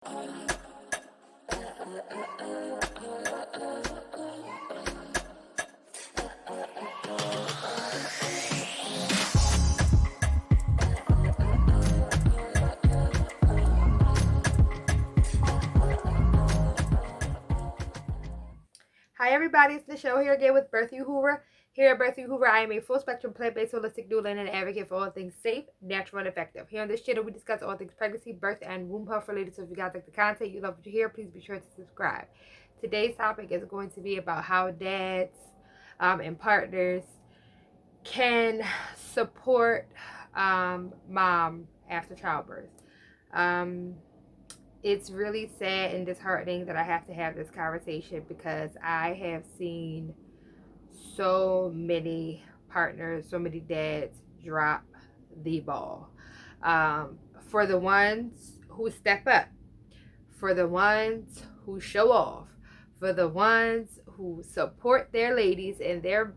Hi everybody, it's Nichelle here again with birthuhura. Here at birthuhura, I am a full-spectrum plant-based holistic doula and an advocate for all things safe, natural, and effective. Here on this channel, we discuss all things pregnancy, birth, and womb health related. So if you guys like the content, you love what you hear, please be sure to subscribe. Today's topic is going to be about how dads and partners can support mom after childbirth. It's really sad and disheartening that I have to have this conversation because I have seen so many partners, so many dads drop the ball. For the ones who step up, for the ones who show off, for the ones who support their ladies and their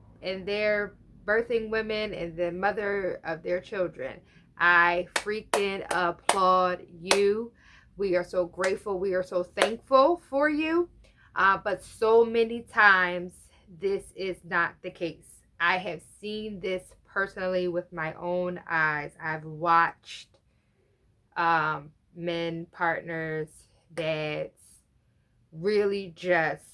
birthing women and the mother of their children, I freaking applaud you. We are so grateful. We are so thankful for you. But so many times this is not the case. I have seen this personally with my own eyes. I've watched men, partners, dads really just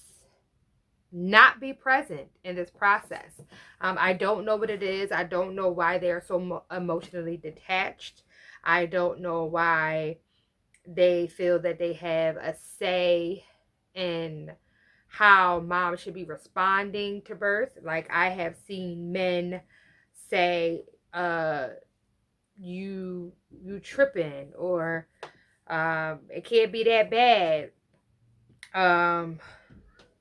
not be present in this process. I don't know what it is. I don't know why they're so emotionally detached. I don't know why they feel that they have a say in how mom should be responding to birth. Like, I have seen men say, you tripping, or it can't be that bad.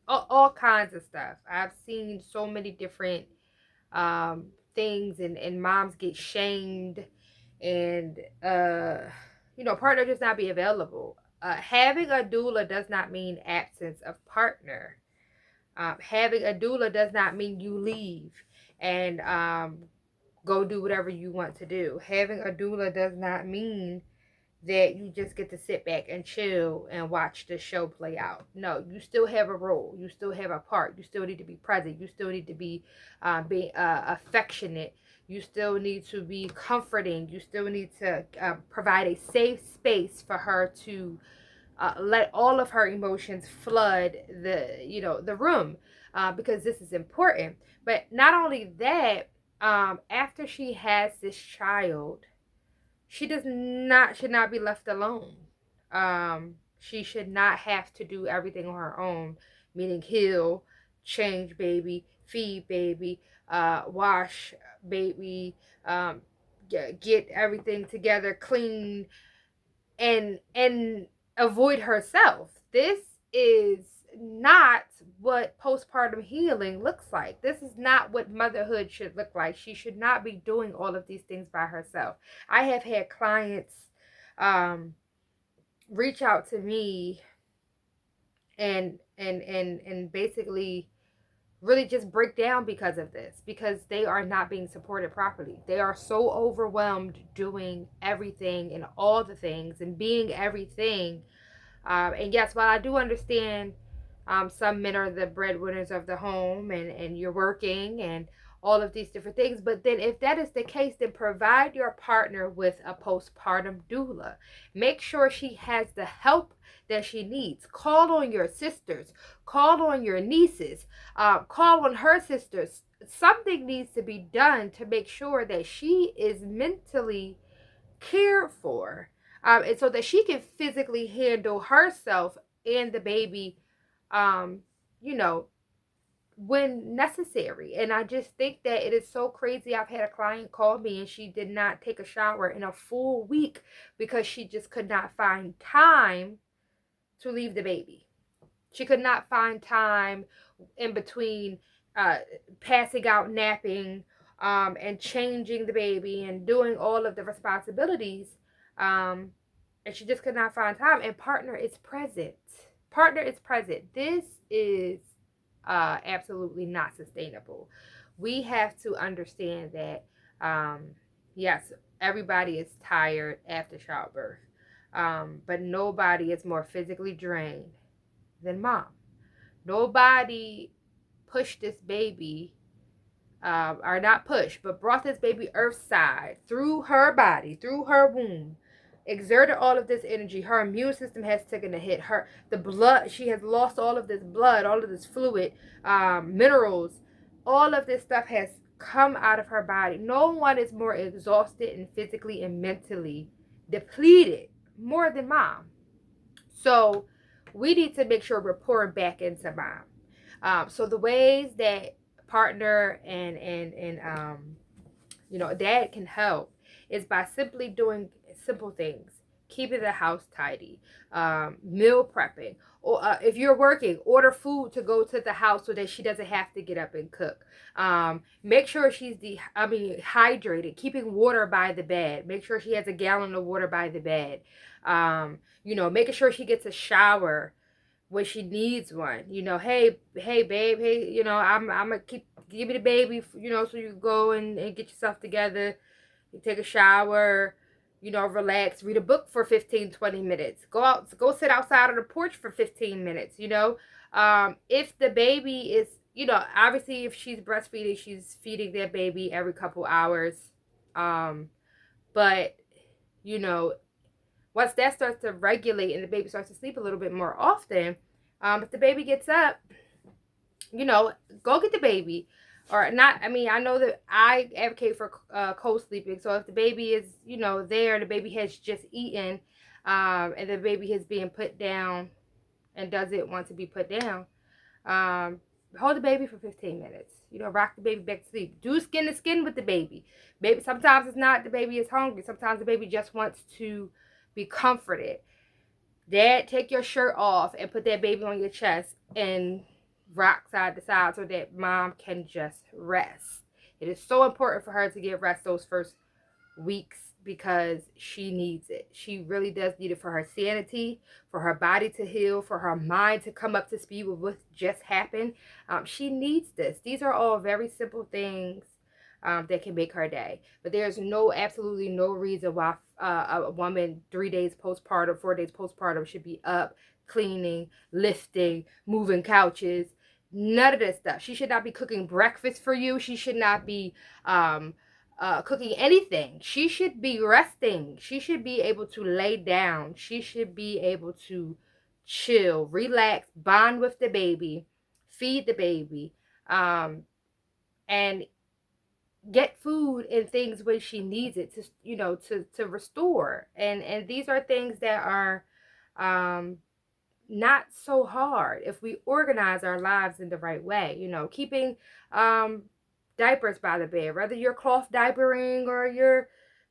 All kinds of stuff. I've seen so many different things, and moms get shamed, and partner does not be available. Having a doula does not mean absence of partner. Having a doula does not mean you leave and go do whatever you want to do. Having a doula does not mean that you just get to sit back and chill and watch the show play out. No, you still have a role. You still have a part. You still need to be present. You still need to be affectionate. You still need to be comforting. You still need to provide a safe space for her to let all of her emotions flood the room, because this is important. But not only that, after she has this child, she should not be left alone. She should not have to do everything on her own, meaning heal, change baby, feed baby, wash baby, get everything together, clean, and avoid herself. This is not what postpartum healing looks like. This is not what motherhood should look like. She should not be doing all of these things by herself. I have had clients reach out to me and basically really just break down because of this, because they are not being supported properly. They are so overwhelmed doing everything and all the things and being everything. And yes, while I do understand some men are the breadwinners of the home, and you're working and all of these different things, but then if that is the case, then provide your partner with a postpartum doula. Make sure she has the help that she needs. Call on your sisters, call on your nieces, call on her sisters. Something needs to be done to make sure that she is mentally cared for, and so that she can physically handle herself and the baby, you know, when necessary. And I just think that it is so crazy. I've had a client call me and she did not take a shower in a full week because she just could not find time to leave the baby. She could not find time in between passing out, napping, and changing the baby and doing all of the responsibilities. And she just could not find time. And partner is present. Partner is present. This is absolutely not sustainable. We have to understand that, yes, everybody is tired after childbirth. But nobody is more physically drained than mom. Nobody pushed this baby, or not pushed, but brought this baby earthside through her body, through her womb, exerted all of this energy. Her immune system has taken a hit. The blood, she has lost all of this blood, all of this fluid, minerals, all of this stuff has come out of her body. No one is more exhausted and physically and mentally depleted more than mom. So we need to make sure we're pouring back into mom. So the ways that partner and dad can help is by simply doing simple things, keeping the house tidy, meal prepping, or if you're working, order food to go to the house so that she doesn't have to get up and cook. Make sure she's hydrated, keeping water by the bed. Make sure she has a gallon of water by the bed. Making sure she gets a shower when she needs one. Hey babe, hey, I'm gonna give me the baby, so you go and get yourself together, you take a shower, relax, read a book for 15-20 minutes, go sit outside on the porch for 15 minutes. If the baby is, obviously if she's breastfeeding, she's feeding that baby every couple hours. But once that starts to regulate and the baby starts to sleep a little bit more often, if the baby gets up, go get the baby. Or not, I know that I advocate for co-sleeping. So if the baby is, there, the baby has just eaten, and the baby is being put down and doesn't want to be put down, hold the baby for 15 minutes. Rock the baby back to sleep. Do skin to skin with the baby. Baby, sometimes it's not the baby is hungry. Sometimes the baby just wants to be comforted. Dad, take your shirt off and put that baby on your chest and rock side to side so that mom can just rest. It is so important for her to get rest those first weeks because she needs it. She really does need it for her sanity, for her body to heal, for her mind to come up to speed with what just happened. She needs this. These are all very simple things that can make her day. But there's absolutely no reason why a woman 3 days postpartum, 4 days postpartum should be up, cleaning, lifting, moving couches. None of this stuff. She should not be cooking breakfast for you. She should not be cooking anything. She should be resting. She should be able to lay down. She should be able to chill, relax, bond with the baby, feed the baby, and get food and things when she needs it to restore. And these are things that are not so hard if we organize our lives in the right way. Keeping diapers by the bed, whether you're cloth diapering or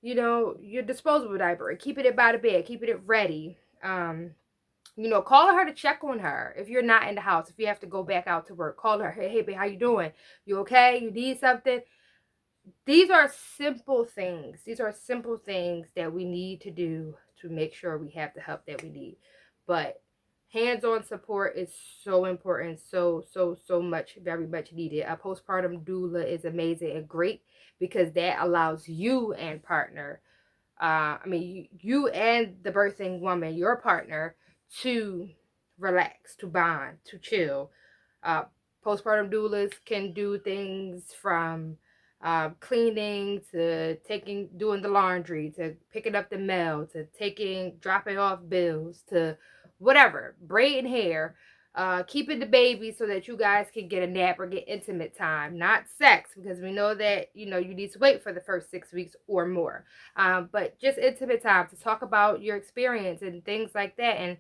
your disposable diaper, keeping it by the bed, keeping it ready. Calling her to check on her if you're not in the house. If you have to go back out to work, call her. Hey babe, how you doing? You okay? You need something? These are simple things. These are simple things that we need to do to make sure we have the help that we need. But hands-on support is so important, so much, very much needed. A postpartum doula is amazing and great because that allows you and partner, you and the birthing woman, your partner, to relax, to bond, to chill. Postpartum doulas can do things from cleaning to doing the laundry, to picking up the mail, to dropping off bills, to whatever, braiding hair, keeping the baby so that you guys can get a nap or get intimate time, not sex, because we know that you need to wait for the first 6 weeks or more, but just intimate time to talk about your experience and things like that. And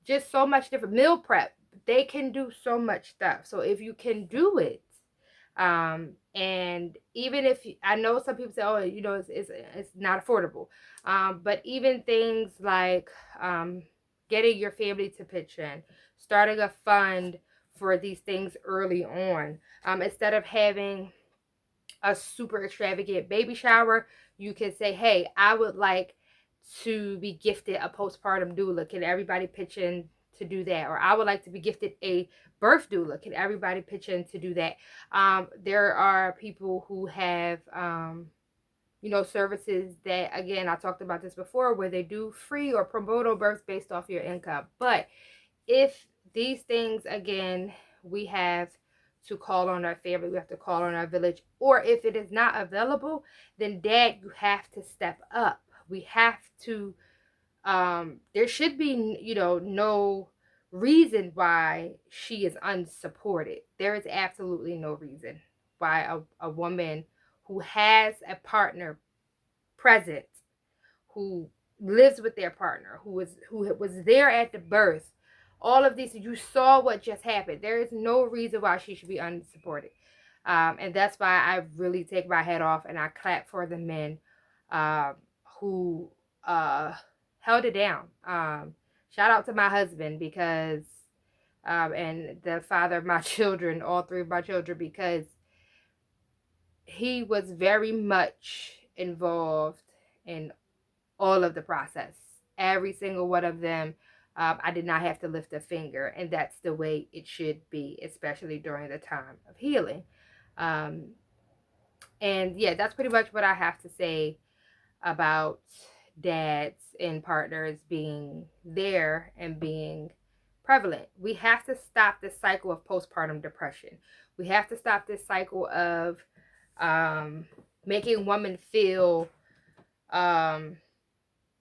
just so much different meal prep. They can do so much stuff. So if you can do it, and even if I know some people say, oh, it's not affordable, but even things like getting your family to pitch in, starting a fund for these things early on, instead of having a super extravagant baby shower, you can say, hey, I would like to be gifted a postpartum doula. Can everybody pitch in to do that? Or I would like to be gifted a birth doula. Can everybody pitch in to do that? There are people who have services that, again, I talked about this before, where they do free or pro bono births based off your income. But if these things, again, we have to call on our family, we have to call on our village, or if it is not available, then dad, you have to step up. We have to, there should be, no reason why she is unsupported. There is absolutely no reason why a woman who has a partner present, who lives with their partner, who was there at the birth, all of these, you saw what just happened. There is no reason why she should be unsupported. And that's why I really take my head off and I clap for the men who held it down. Shout out to my husband, because and the father of my children, all three of my children, because he was very much involved in all of the process. Every single one of them, I did not have to lift a finger, and that's the way it should be, especially during the time of healing. And yeah, that's pretty much what I have to say about dads and partners being there and being prevalent. We have to stop this cycle of postpartum depression. We have to stop this cycle of making women feel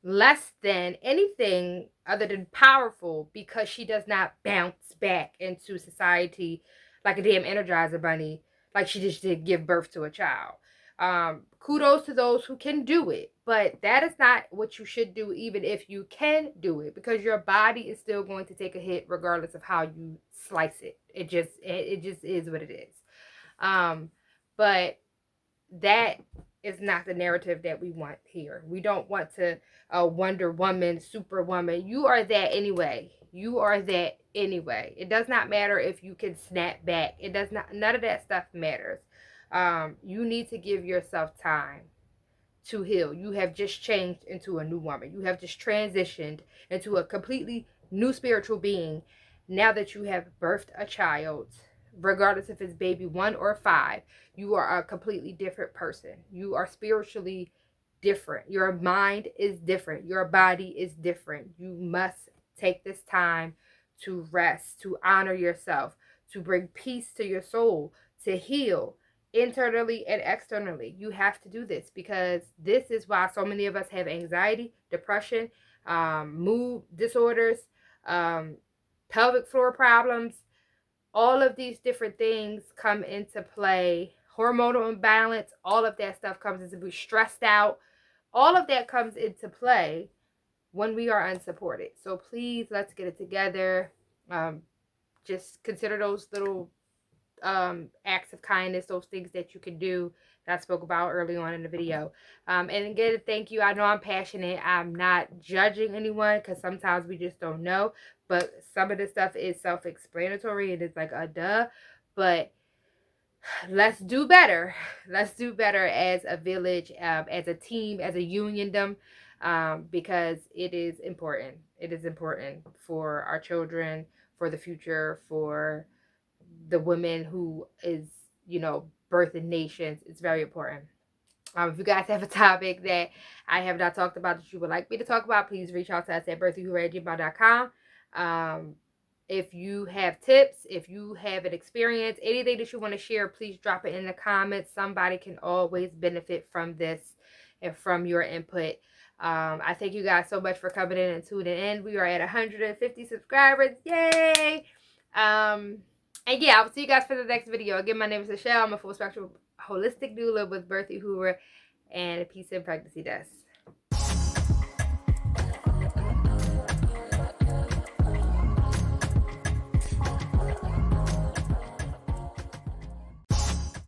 less than anything other than powerful because she does not bounce back into society like a damn Energizer bunny, like she just did give birth to a child. Kudos to those who can do it, but that is not what you should do, even if you can do it, because your body is still going to take a hit regardless of how you slice it. It just is what it is. But that is not the narrative that we want here. We don't want to Wonder Woman, Superwoman. You are that anyway. You are that anyway. It does not matter if you can snap back. It does not. None of that stuff matters. You need to give yourself time to heal. You have just changed into a new woman. You have just transitioned into a completely new spiritual being now that you have birthed a child. Regardless if it's baby 1 or 5, you are a completely different person. You are spiritually different. Your mind is different. Your body is different. You must take this time to rest, to honor yourself, to bring peace to your soul, to heal internally and externally. You have to do this, because this is why so many of us have anxiety, depression, mood disorders, pelvic floor problems. All of these different things come into play. Hormonal imbalance, all of that stuff comes into play. Stressed out, all of that comes into play when we are unsupported. So please, let's get it together. Just consider those little acts of kindness, those things that you can do that I spoke about early on in the video. And again, thank you. I know I'm passionate. I'm not judging anyone, because sometimes we just don't know. But some of this stuff is self-explanatory. It is like a duh. But let's do better. Let's do better as a village, as a team, as a uniondom, because it is important. It is important for our children, for the future, for the women who is, birthing nations. It's very important. If you guys have a topic that I have not talked about that you would like me to talk about, please reach out to us at birthuhura@gmail.com. If you have tips, if you have an experience, anything that you want to share, please drop it in the comments. Somebody can always benefit from this and from your input. I thank you guys so much for coming in and tuning in. We are at 150 subscribers. Yay! And yeah, I'll see you guys for the next video. Again, my name is Michelle. I'm a full spectrum holistic doula with Birth Uhura and a Peace and Pregnancy Desk.